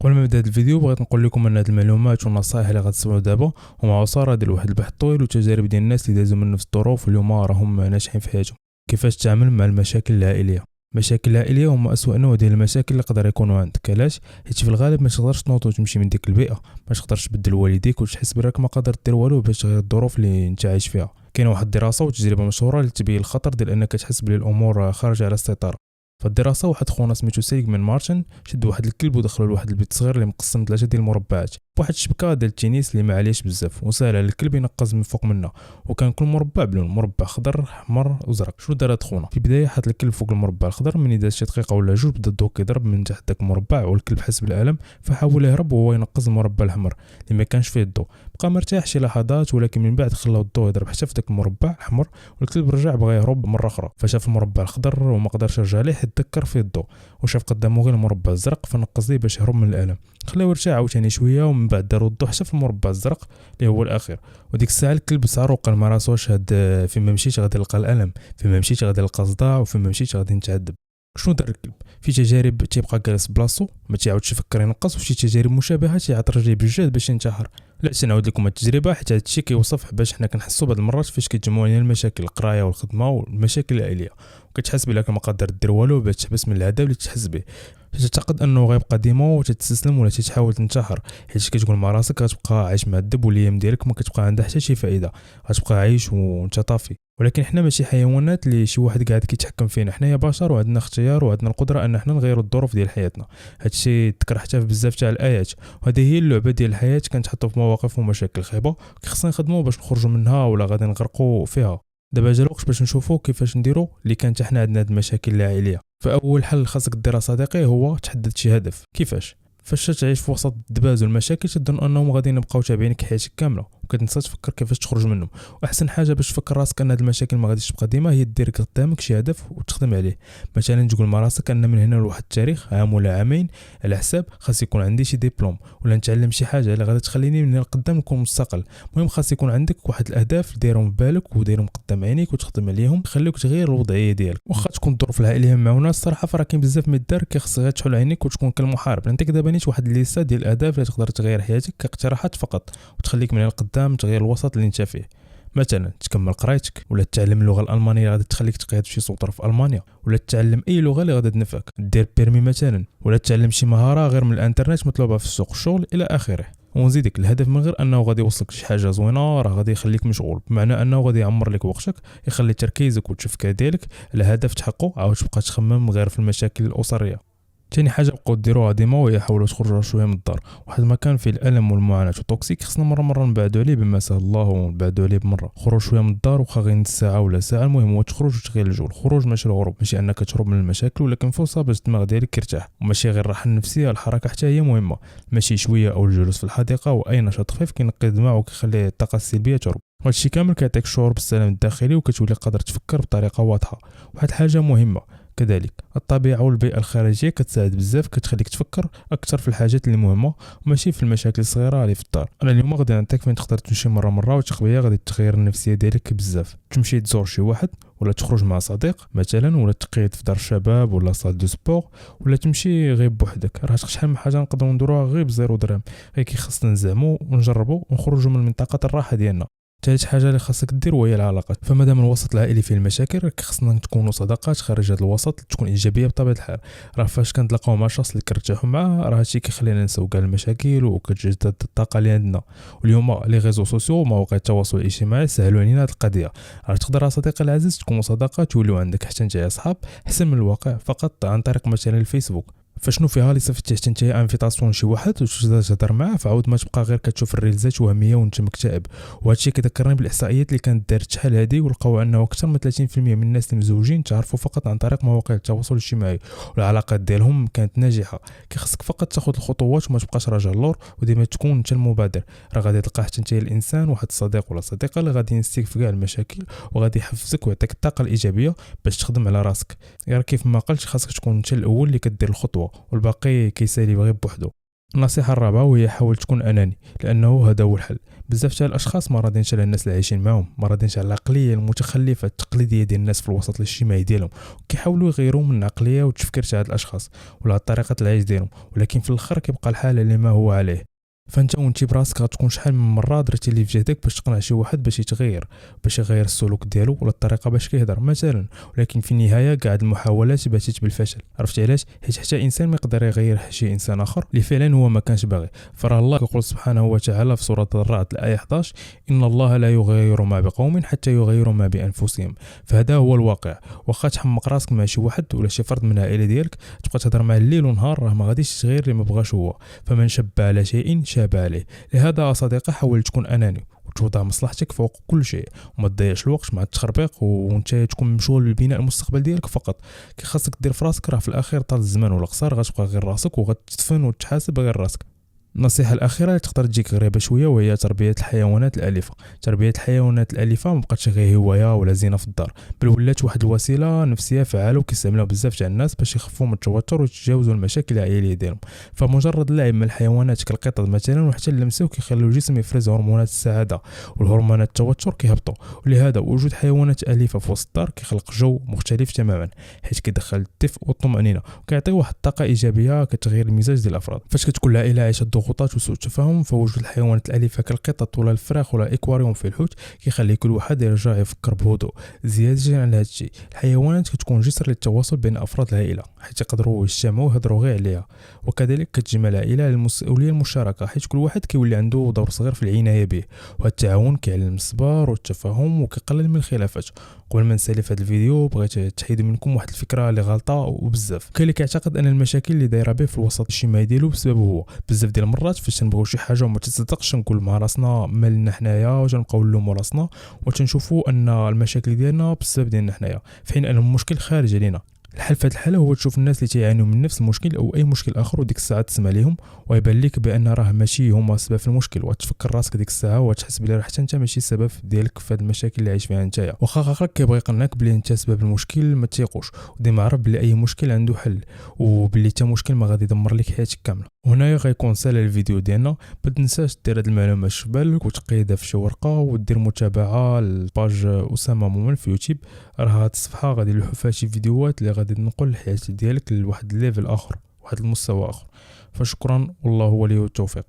قبل ما نبدا هذا الفيديو بغيت نقول لكم ان هذه المعلومات والنصائح اللي غتسمعوا دابا هما عصاره ديال واحد البحث طويل وتجارب ديال الناس اللي دازوا من نفس الظروف واليوم راهم ناجحين في حياتهم. كيفاش تتعامل مع المشاكل العائليه؟ المشاكل العائليه هما اسوأ نوع ديال المشاكل اللي يقدر يكونوا عندك. علاش؟ حيت في الغالب ما تقدرش تنوض وتمشي من ديك البيئه، ما تقدرش تبدل والديك وتحس برك ما قادر دير والو باش تغير الظروف اللي انت عايش فيها. كاينه واحد الدراسه وتجربه مشهوره اللي تبين الخطر ديال انك تحس بلي الامور خارجه على السيطره. فالدراسه واحد خونا سميتو سيغمن مارتن شد واحد الكلب ودخلوا لواحد البيت صغير اللي مقسم 3 ديال المربعات بواحد الشبكه ديال التنس اللي ما عليهش بزاف، وسهل على الكلب ينقز من فوق منها، وكان كل مربع بلون، مربع خضر احمر وزرق. شنو دار هاد خونا؟ في البدايه حط الكلب فوق المربع الخضر، من داز شي دقيقه ولا جوج بدا الضوء كيضرب من تحت داك المربع والكلب حس بالالم، فحاول يهرب وهو ينقز المربع الاحمر اللي ما كانش فيه الضوء. بقى مرتاح شي لحظات، ولكن من بعد خلاو الضوء يضرب حتى في داك المربع الاحمر، والكلب رجع بغى يهرب مره اخرى، فشاف المربع الخضر وما قدرش يرجع ليه حيت تذكر فيه الضوء، وشاف قدامه غير المربع الزرق فنقز ليه باش يهرب من الالم. خلاو يرتاح عاوتاني شويه، ومن بعد داروا الضوء حتى في المربع الزرق اللي هو الاخير. وديك الساعه الكلب صار وقال ما راسوش هاد فين ما مشيت غادي نلقى الالم، فين ما مشيت غادي نلقى صداع، وفين ما مشيت غادي نتعذب. شنو دار الكلب؟ في تجارب تيبقى جالس بلاصتو ما تيعاودش يفكر ينقص، وفي تجارب مشابهه تيعطي رجليه بالجهد باش ينتحر. لا نعاود لكم التجربه حيت هذا الشيء كيوصف باش حنا كنحسوا بعض المرات فاش كيتجمعوا لنا المشاكل، القرايه والخدمه والمشاكل العائليه، وكتحس بلك ما قادر دير والو باش تحبس من العذاب اللي تحس به. تعتقد انه غيبقى ديما وتتستسلم ولا تحاول تنتحر، حيت كتقول مع راسك غتبقى عايش معذب والايام ديالك ما كتبقى عندها حتى شي فائده، غتبقى عايش وانت طافي. ولكن حنا ماشي حيوانات اللي شي واحد قاعد كيتحكم فينا، حنايا بشر وعندنا اختيار وعندنا القدره ان حنا نغيروا الظروف ديال حياتنا. هادشي تذكر حتى في بزاف تاع الايات، وهذه هي اللعبه ديال الحياه. كنتحطوا في مواقف ومشاكل خايبه خصنا نخدموا باش نخرجوا منها ولا غادي نغرقوا فيها. دابا جا الوقت باش نشوفوا كيفاش نديروا اللي كانت حنا عندنا هاد المشاكل العائليه. فاول حل خاصك دير صديقي هو تحدد شي هدف. كيفاش؟ فاش تعيش في وسط الدباز والمشاكل تظن انهم غادي يبقاو تابعينك حياتك كامله، وكتنسى تفكر كيفاش تخرج منهم. واحسن حاجه باش تفكر راسك ان هاد المشاكل ما غاديش تبقى ديما هي دير قدامك شي هدف وتخدم عليه. مثلا تقول مع راسك ان من هنا لواحد التاريخ، عام ولا عامين على حساب، خاص يكون عندي شي ديبلوم ولا نتعلم شي حاجه اللي غادي تخليني من القدام نكون مستقل. المهم خاص يكون عندك واحد الاهداف دايرهم في بالك ودايرهم قدام عينيك وتخدم عليهم، يخليوك تغير الوضعيه ديالك. واخا تكون الظروف العائليه معونه الصراحه فرا كاين بزاف من الدار، كيخص غير تحل عينيك وتكون كالمحارب. نعطيك دابا نيت واحد الليسته ديال الاهداف اللي تقدر تغير حياتك كاقتراحات فقط، وتخليك من القدام تغير الوسط اللي انت فيه. مثلا تكمل قرايتك، ولا تتعلم اللغه الالمانيه اللي غادي تخليك تقيد في شي سوطر في المانيا، ولا تتعلم اي لغه اللي غادي تنفعك، دير بيرمي مثلا، ولا تتعلم شي مهاره غير من الانترنت مطلوبه في السوق الشغل الى اخره. ونزيدك الهدف من غير انه غادي يوصلك شي حاجه زوينه، راه غادي يخليك مشغول، بمعنى انه غادي يعمر لك وقتك، يخلي تركيزك والتفكير ديالك على هدف تحققه، عاود تبقى تخمم غير في المشاكل الاسريه. تاني حاجه بقاو ديروها ديما وهي حاولوا تخرجوا شويه من الدار. واحد ما كان فيه الالم والمعاناه وتوكسيك خصنا مره نبعدوا عليه بما سهل الله، ونبعدوا عليه بمره. خروج شويه من الدار واخا غير نص ساعه ولا ساعه، المهم هو تخرج وتغير الجو. الخروج ماشي الهروب، ماشي انك تهرب من المشاكل، ولكن فرصه باش الدماغ ديالك يرتاح، وماشي غير الراحه النفسيه، الحركه حتى هي مهمه. ماشي شويه او الجلوس في الحديقه واي نشاط خفيف كينقي الدماغ وكيخلي الطاقه السلبيه تهرب. هادشي كامل كيعطيك شعور بالسلام الداخلي وكتولي قادر تفكر بطريقه واضحه. واحد حاجه مهمه كذلك، الطبيعه والبيئه الخارجيه كتساعد بزاف، كتخليك تفكر اكثر في الحاجات اللي مهمه وماشي في المشاكل الصغيره اللي في الدار. انا اليوم غادي نعطيك فين تقدر تمشي مره وتثق بيا غادي تغير النفسيه ديالك بزاف. تمشي تزور شي واحد، ولا تخرج مع صديق مثلا، ولا تقيد في دار الشباب ولا صال دو سبور، ولا تمشي غير بوحدك. راه شحال من حاجه نقدروا نديروها غير بزيرو درهم، غير كيخصنا نزعموا ونجربوا ونخرجوا من منطقه الراحه ديالنا. ثالث حاجه اللي خاصك دير وهي العلاقات. فمادام الوسط العائلي فيه المشاكل خصنا تكونوا صداقات خارج هذا الوسط تكون ايجابيه بطبيعه الحال. راه فاش كنتلاقاو مع شخص اللي كنرتاحوا معاه راه هادشي كيخلينا نساو كاع المشاكل وكتجدد الطاقه اللي عندنا. واليوم لي ريزو سوسيو مواقع التواصل الاجتماعي سهلوا علينا هذه القضيه. راه تقدر صديقي العزيز تكونوا صداقات توليو عندك حتى نتايا اصحاب احسن من الواقع فقط عن طريق مثلا الفيسبوك. فشنو فيها اللي صيفطتي حتى نتايا انفيتاسيون شي واحد وتبدا تهضر معاه، فعاود ما تبقى غير كتشوف الريلزات وهميه وانت مكتئب. وهادشي كيذكرني بالاحصائيات اللي كانت دارت شحال هادي، ولقاو انه اكثر من 30% من الناس اللي مزوجين تعرفوا فقط عن طريق مواقع التواصل الاجتماعي، والعلاقات ديالهم كانت ناجحه. كيخصك فقط تاخذ الخطوات وما تبقاش راجع اللور، وديما تكون انت المبادر. راه غادي تلقى حتى نتايا الانسان واحد الصديق ولا صديقه اللي غادي ينسيك في كاع المشاكل وغادي يحفزك ويعطيك الطاقه الايجابيه باش تخدم على راسك. غير كيف ما قلت خاصك تكون انت الاول اللي كدير الخطوه، والباقي كيسالي غير بوحدو. النصيحة الرابعة وهي حاول تكون أناني، لأنه هذا هو الحل. بزاف تاع الأشخاص ما راضينش على الناس اللي عايشين معاهم، ما راضينش على العقلية المتخلفة التقليدية ديال الناس في الوسط الاجتماعي ديالهم، كيحاولوا يغيروا من العقلية والتفكير تاع هاد الأشخاص ولا طريقة العيش ديالهم، ولكن في الآخر كيبقى الحال على ما هو عليه. فانت وانتي براسك غتكون شحال من مره درتي اللي في جهدك باش تقنع شي واحد باش يتغير، باش يغير السلوك ديالو ولا الطريقه باش كيهضر مثلا، ولكن في النهايه كاع المحاولات باتت بالفشل. عرفتي علاش؟ حيت حتى انسان ما يقدر يغير شي انسان اخر اللي فعلا هو ما كانش باغي. فراه الله يقول سبحانه وتعالى في سوره الرعد الايه 11: ان الله لا يغير ما بقوم حتى يغيروا ما بانفسهم. فهذا هو الواقع. واخا تحمق راسك مع شي واحد ولا شي فرد من العائله ديالك، تبقى تهضر معاه الليل ونهار، راه ما غاديش تغير اللي ما بغاش هو. فمن شب على شيء شاب عليه. لهذا صديقي حاول تكون اناني وتوضع مصلحتك فوق كل شيء، وما تضيعش الوقت مع التخربيق وانت تكون مشغول ببناء المستقبل ديالك فقط. كي خاصك دير في راسك، راه في الاخير طال الزمان ولا قصير غتبقى غير راسك وغتدفن وتحاسب غير راسك. النصيحة الأخيرة اللي تقدر تجيك غريبة شوية وهي تربية الحيوانات الأليفة. تربية الحيوانات الأليفة مبقاتش غير هواية ولا زينة في الدار، بل ولات واحد الوسيلة نفسية فعالة وكيستعملوها بزاف تاع الناس باش يخفوا من التوتر ويتجاوزوا المشاكل العائلية ديالهم. فمجرد اللعب مع الحيوانات كالقطط مثلا وحتى اللمسة كيخليو الجسم يفرز هرمونات السعادة، والهرمونات التوتر كيهبطوا. ولهذا وجود حيوانات أليفة في وسط الدار كيخلق جو مختلف تماما، حيت كيدخل الدفء والطمأنينة وكيعطي واحد الطاقة إيجابية كتغير المزاج ديال الأفراد. فاش كتكون العائلة عايشة ضغوطات وسوء تفاهم، فوجود الحيوانات الأليفة كالقطط ولا الفراخ ولا الإكواريوم في الحوت كيخلي كل واحد يرجع يفكر بهدوء. زيادة على هذا الشيء، الحيوانات كتكون جسر للتواصل بين أفراد العائلة، حيت يقدروا يجتمعوا يهضروا غير عليها. وكذلك كتجمع العائلة على المسؤولية المشتركة، حيت كل واحد كيولي عنده دور صغير في العناية به. وهذا التعاون كيعلم الصبر والتفاهم وكيقلل من الخلافات. قبل ما نسالي في هذا الفيديو بغيت تحيد منكم واحد الفكره اللي غلطه وبزاف. كاين اللي كيعتقد ان المشاكل اللي دايره به في الوسط الاجتماعي ديالو بسبب هو. بزاف ديال المرات فاش تنبغيو شي حاجه وما تصدقش نقول مع راسنا مالنا حنايا وتنبقاو نلوموا راسنا وتنشوفوا ان المشاكل ديالنا بسبب ديالنا حنايا، في حين ان المشكل خارج علينا. الحل في هذه الحاله هو تشوف الناس اللي تيعانيوا من نفس المشكل او اي مشكل اخر، وديك الساعه تسمع ليهم ويبان لك بان راه ماشي هما السبب في المشكل، وتفكر راسك ديك الساعه وتحس بلي راه حتى انت ماشي السبب ديالك في هذه المشاكل اللي عايش فيها نتايا. واخا عقلك كيبغي يقنعك بلي انت سبب المشكل، ما تيقوش وديما عرف بلي اي مشكل عنده حل، وبلي حتى مشكل ما غادي يدمر لك حياتك كامله. هنايا غيكون سال الفيديو ديالنا. ما تنساش دير هذه المعلومات في بالك وتقيدها في شي ورقه، ودير متابعه للباج اسامه مومن في يوتيوب. راه هاد الصفحه غادي نلوحو فيها شي فيديوهات اللي غادي تنقل الحياه ديالك لواحد الليفل اخر، واحد المستوى اخر. فشكرا والله ولي التوفيق.